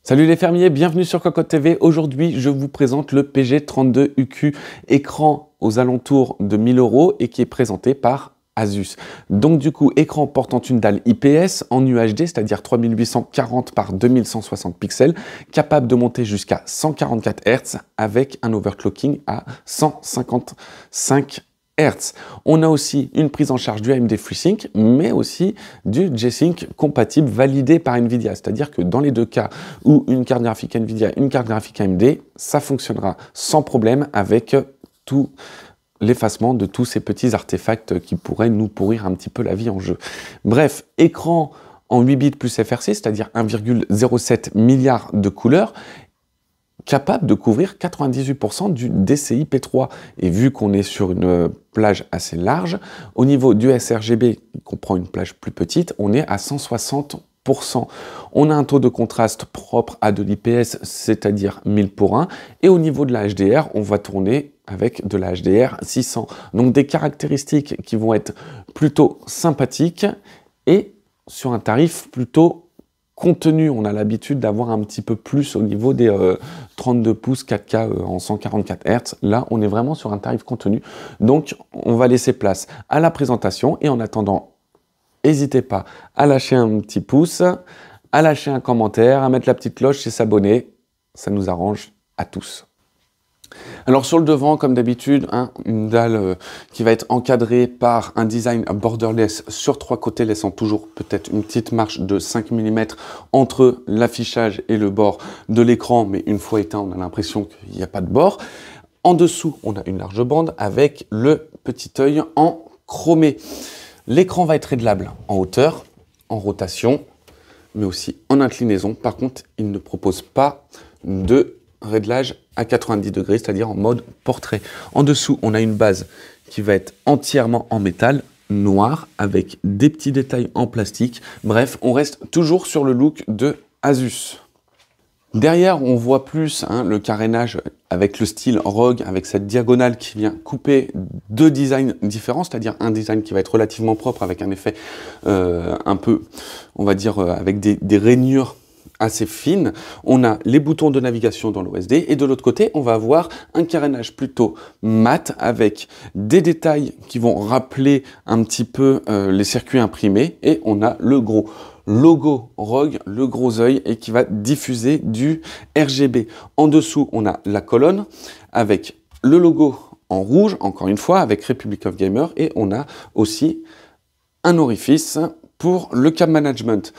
Salut les fermiers, bienvenue sur Cocotte TV. Aujourd'hui, je vous présente le PG32UQ écran aux alentours de 1000 € et qui est présenté par Asus. Donc du coup, écran portant une dalle IPS en UHD, c'est-à-dire 3840 par 2160 pixels, capable de monter jusqu'à 144 Hz avec un overclocking à 155 Hz. On a aussi une prise en charge du AMD FreeSync, mais aussi du G-Sync compatible validé par Nvidia. C'est-à-dire que dans les deux cas où une carte graphique Nvidia, une carte graphique AMD, ça fonctionnera sans problème avec tout l'effacement de tous ces petits artefacts qui pourraient nous pourrir un petit peu la vie en jeu. Bref, écran en 8 bits plus FRC, c'est-à-dire 1,07 milliard de couleurs, capable de couvrir 98% du DCI P3. Et vu qu'on est sur une plage assez large, au niveau du sRGB, qui comprend une plage plus petite, on est à 160%. On a un taux de contraste propre à de l'IPS, c'est-à-dire 1000 pour 1. Et au niveau de la HDR, on va tourner avec de la HDR 600. Donc des caractéristiques qui vont être plutôt sympathiques et sur un tarif plutôt contenu. On a l'habitude d'avoir un petit peu plus au niveau des 32 pouces 4K en 144 Hz. Là, on est vraiment sur un tarif contenu. Donc, on va laisser place à la présentation. Et en attendant, n'hésitez pas à lâcher un petit pouce, à lâcher un commentaire, à mettre la petite cloche et s'abonner. Ça nous arrange à tous. Alors sur le devant, comme d'habitude, une dalle qui va être encadrée par un design borderless sur trois côtés, laissant toujours peut-être une petite marge de 5 mm entre l'affichage et le bord de l'écran, mais une fois éteint, on a l'impression qu'il n'y a pas de bord. En dessous, on a une large bande avec le petit œil en chromé. L'écran va être réglable en hauteur, en rotation, mais aussi en inclinaison. Par contre, il ne propose pas de réglage à 90 degrés, c'est-à-dire en mode portrait. En dessous, on a une base qui va être entièrement en métal noir avec des petits détails en plastique. Bref, on reste toujours sur le look de Asus. Derrière, on voit plus le carénage avec le style Rogue, avec cette diagonale qui vient couper deux designs différents, c'est-à-dire un design qui va être relativement propre avec un effet un peu, on va dire, avec des rainures assez fine. On a les boutons de navigation dans l'OSD et de l'autre côté, on va avoir un carénage plutôt mat avec des détails qui vont rappeler un petit peu les circuits imprimés et on a le gros logo Rogue, le gros œil et qui va diffuser du RGB. En dessous, on a la colonne avec le logo en rouge, encore une fois, avec Republic of Gamers et on a aussi un orifice pour le cam management.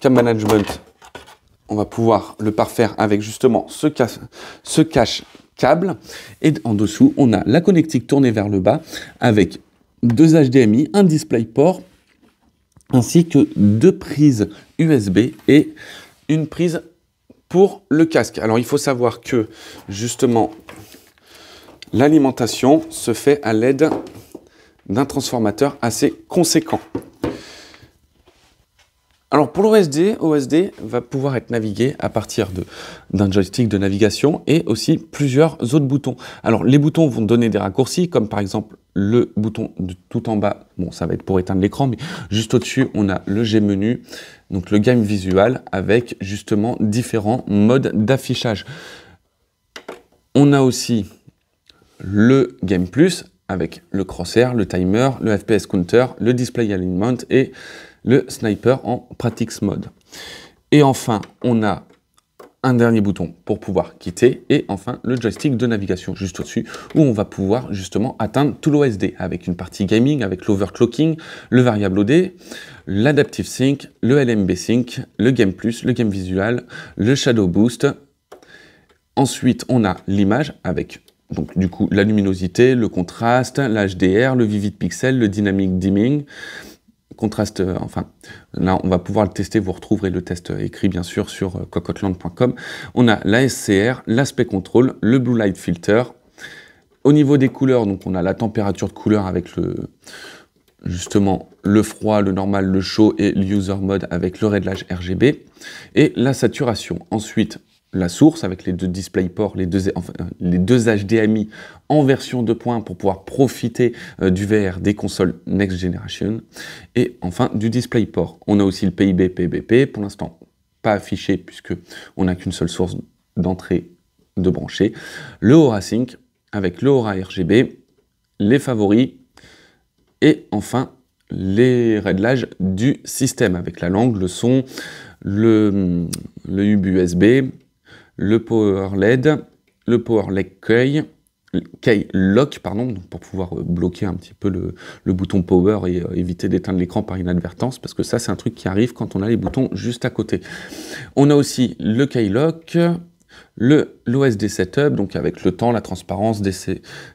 Cam management, on va pouvoir le parfaire avec justement ce cache câble. Et en dessous, on a la connectique tournée vers le bas avec deux HDMI, un DisplayPort, ainsi que deux prises USB et une prise pour le casque. Alors, il faut savoir que justement, l'alimentation se fait à l'aide d'un transformateur assez conséquent. Alors pour l'OSD, OSD va pouvoir être navigué à partir d'un joystick de navigation et aussi plusieurs autres boutons. Alors les boutons vont donner des raccourcis, comme par exemple le bouton de tout en bas, bon ça va être pour éteindre l'écran, mais juste au-dessus on a le G-menu, donc le game visual avec justement différents modes d'affichage. On a aussi le Game Plus avec le crosshair, le timer, le FPS counter, le display alignment et le sniper en practice mode. Et enfin, on a un dernier bouton pour pouvoir quitter et enfin le joystick de navigation juste au-dessus où on va pouvoir justement atteindre tout l'OSD avec une partie gaming, avec l'overclocking, le variable OD, l'adaptive sync, le LMB sync, le game plus, le game visual, le shadow boost. Ensuite, on a l'image avec donc du coup la luminosité, le contraste, l'HDR, le vivid pixel, le dynamic dimming, contraste, enfin, là, on va pouvoir le tester, vous retrouverez le test écrit, bien sûr, sur cocotteland.com. On a la SCR, l'aspect control, le blue light filter. Au niveau des couleurs, donc, on a la température de couleur avec justement, le froid, le normal, le chaud et le user mode avec le réglage RGB. Et la saturation. Ensuite, la source avec les deux DisplayPort, les deux HDMI en version 2.1 pour pouvoir profiter du VR des consoles Next Generation. Et enfin, du DisplayPort. On a aussi le PIB, PBP. Pour l'instant, pas affiché puisque on n'a qu'une seule source d'entrée de brancher, le Aura Sync avec le Aura RGB, les favoris et enfin les réglages du système avec la langue, le son, le hub USB, le Power LED, le Power LED Key Lock, pardon, pour pouvoir bloquer un petit peu le bouton Power et éviter d'éteindre l'écran par inadvertance, parce que ça c'est un truc qui arrive quand on a les boutons juste à côté. On a aussi le Key Lock, l'OSD Setup, donc avec le temps, la transparence,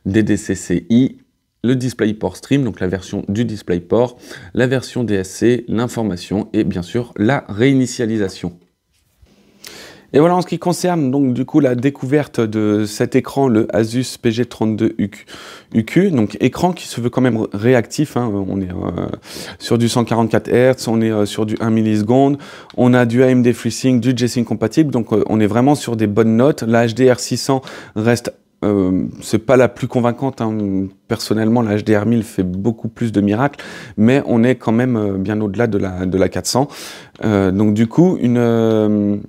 DDCCI, le DisplayPort Stream, donc la version du DisplayPort, la version DSC, l'information et bien sûr la réinitialisation. Et voilà en ce qui concerne donc du coup la découverte de cet écran, le Asus PG32UQ, donc écran qui se veut quand même réactif, hein. On est sur du 144 Hz, on est sur du 1 milliseconde, on a du AMD FreeSync, du G-Sync compatible, donc on est vraiment sur des bonnes notes. La HDR600 reste c'est pas la plus convaincante, hein. Personnellement la HDR1000 fait beaucoup plus de miracles, mais on est quand même bien au-delà de la 400. Donc du coup une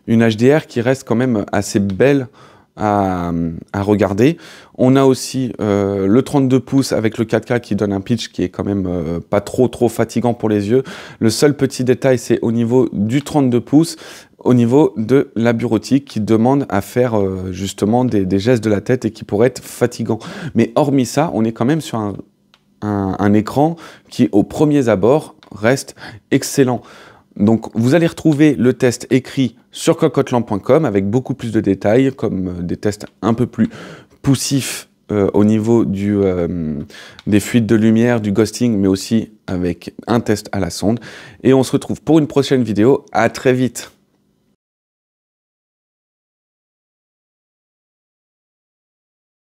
HDR qui reste quand même assez belle à regarder. On a aussi le 32 pouces avec le 4K qui donne un pitch qui est quand même pas trop fatigant pour les yeux. Le seul petit détail, c'est au niveau du 32 pouces, au niveau de la bureautique qui demande à faire justement des gestes de la tête et qui pourrait être fatigant. Mais hormis ça, on est quand même sur un écran qui, au premier abord, reste excellent. Donc vous allez retrouver le test écrit sur cocotelamp.com avec beaucoup plus de détails, comme des tests un peu plus poussifs au niveau des fuites de lumière, du ghosting, mais aussi avec un test à la sonde. Et on se retrouve pour une prochaine vidéo. À très vite.